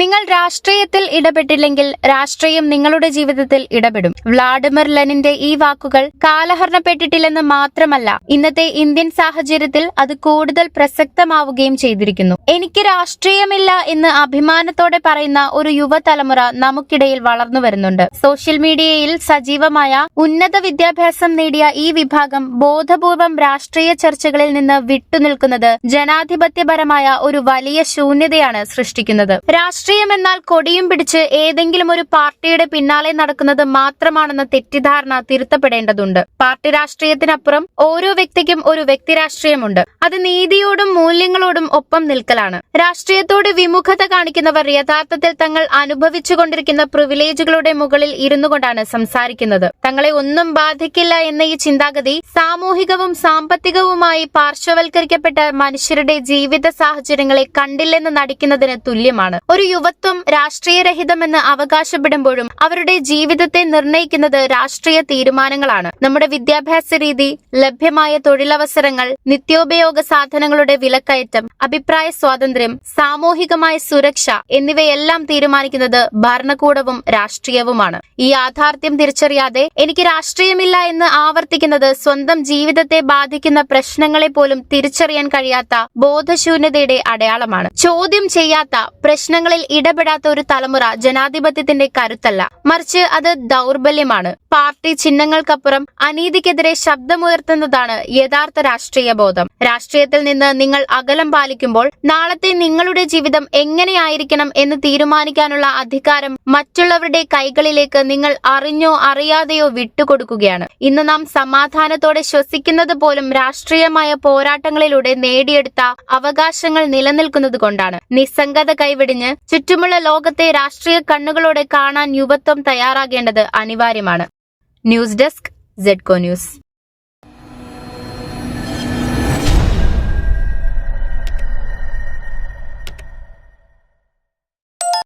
നിങ്ങൾ രാഷ്ട്രീയത്തിൽ ഇടപെട്ടില്ലെങ്കിൽ രാഷ്ട്രീയം നിങ്ങളുടെ ജീവിതത്തിൽ ഇടപെടും. വ്ളാഡിമിർ ലെനിന്റെ ഈ വാക്കുകൾ കാലഹരണപ്പെട്ടിട്ടില്ലെന്ന് മാത്രമല്ല, ഇന്നത്തെ ഇന്ത്യൻ സാഹചര്യത്തിൽ അത് കൂടുതൽ പ്രസക്തമാവുകയും ചെയ്തിരിക്കുന്നു. എനിക്ക് രാഷ്ട്രീയമില്ല എന്ന് അഭിമാനത്തോടെ പറയുന്ന ഒരു യുവതലമുറ നമുക്കിടയിൽ വളർന്നു വരുന്നുണ്ട്. സോഷ്യൽ മീഡിയയിൽ സജീവമായ ഉന്നത വിദ്യാഭ്യാസം നേടിയ ഈ വിഭാഗം ബോധപൂർവം രാഷ്ട്രീയ ചർച്ചകളിൽ നിന്ന് വിട്ടുനിൽക്കുന്നത് ജനാധിപത്യപരമായ ഒരു വലിയ ശൂന്യതയാണ് സൃഷ്ടിക്കുന്നത്. രാഷ്ട്രീയം എന്നാൽ കൊടിയും പിടിച്ച് ഏതെങ്കിലും ഒരു പാർട്ടിയുടെ പിന്നാലെ നടക്കുന്നത് മാത്രമാണെന്ന തെറ്റിദ്ധാരണ തിരുത്തപ്പെടേണ്ടതുണ്ട്. പാർട്ടി രാഷ്ട്രീയത്തിനപ്പുറം ഓരോ വ്യക്തിക്കും ഒരു വ്യക്തി രാഷ്ട്രീയമുണ്ട്. അത് നീതിയോടും മൂല്യങ്ങളോടും ഒപ്പം നിൽക്കലാണ്. രാഷ്ട്രീയത്തോട് വിമുഖത കാണിക്കുന്നവർ യഥാർത്ഥത്തിൽ തങ്ങൾ അനുഭവിച്ചുകൊണ്ടിരിക്കുന്ന പ്രിവിലേജുകളുടെ മുകളിൽ ഇരുന്നു കൊണ്ടാണ് സംസാരിക്കുന്നത്. തങ്ങളെ ഒന്നും ബാധിക്കില്ല എന്ന ഈ ചിന്താഗതി സാമൂഹികവും സാമ്പത്തികവുമായി പാർശ്വവൽക്കരിക്കപ്പെട്ട മനുഷ്യരുടെ ജീവിത സാഹചര്യങ്ങളെ കണ്ടില്ലെന്ന് നടിക്കുന്നതിന് തുല്യമാണ്. ഒരു യുവത്വം രാഷ്ട്രീയരഹിതമെന്ന് അവകാശപ്പെടുമ്പോഴും അവരുടെ ജീവിതത്തെ നിർണ്ണയിക്കുന്നത് രാഷ്ട്രീയ തീരുമാനങ്ങളാണ്. നമ്മുടെ വിദ്യാഭ്യാസ രീതി, ലഭ്യമായ തൊഴിലവസരങ്ങൾ, നിത്യോപയോഗ സാധനങ്ങളുടെ വിലക്കയറ്റം, അഭിപ്രായ സ്വാതന്ത്ര്യം, സാമൂഹികമായ സുരക്ഷ എന്നിവയെല്ലാം തീരുമാനിക്കുന്നത് ഭരണകൂടവും രാഷ്ട്രീയവുമാണ്. ഈ യാഥാർത്ഥ്യം തിരിച്ചറിയാതെ എനിക്ക് രാഷ്ട്രീയമില്ല എന്ന് ആവർത്തിക്കുന്നത് സ്വന്തം ജീവിതത്തെ ബാധിക്കുന്ന പ്രശ്നങ്ങളെ പോലും തിരിച്ചറിയാൻ കഴിയാത്ത ബോധശൂന്യതയുടെ അടയാളമാണ്. ചോദ്യം ചെയ്യാത്ത, പ്രശ്നങ്ങളിൽ ഇടപെടാത്ത ഒരു തലമുറ ജനാധിപത്യത്തിന്റെ കരുത്തല്ല, മറിച്ച് അത് ദൗർബല്യമാണ്. പാർട്ടി ചിഹ്നങ്ങൾക്കപ്പുറം അനീതിക്കെതിരെ ശബ്ദമുയർത്തുന്നതാണ് യഥാർത്ഥ രാഷ്ട്രീയ ബോധം. രാഷ്ട്രീയത്തിൽ നിന്ന് നിങ്ങൾ അകലം പാലിക്കുമ്പോൾ നാളത്തെ നിങ്ങളുടെ ജീവിതം എങ്ങനെയായിരിക്കണം എന്ന് തീരുമാനിക്കാനുള്ള അധികാരം മറ്റുള്ളവരുടെ കൈകളിലേക്ക് നിങ്ങൾ അറിഞ്ഞോ അറിയാതെയോ വിട്ടുകൊടുക്കുകയാണ്. ഇന്ന് നാം സമാധാനത്തോടെ ശ്വസിക്കുന്നത് പോലും രാഷ്ട്രീയമായ പോരാട്ടങ്ങളിലൂടെ നേടിയെടുത്ത അവകാശങ്ങൾ നിലനിൽക്കുന്നത് കൊണ്ടാണ്. നിസ്സംഗത കൈവെടിഞ്ഞ് ചുറ്റുമുള്ള ലോകത്തെ രാഷ്ട്രീയ കണ്ണുകളോടെ കാണാൻ യുവത്വം തയ്യാറാകേണ്ടത് അനിവാര്യമാണ്. News desk, ZEDCO news.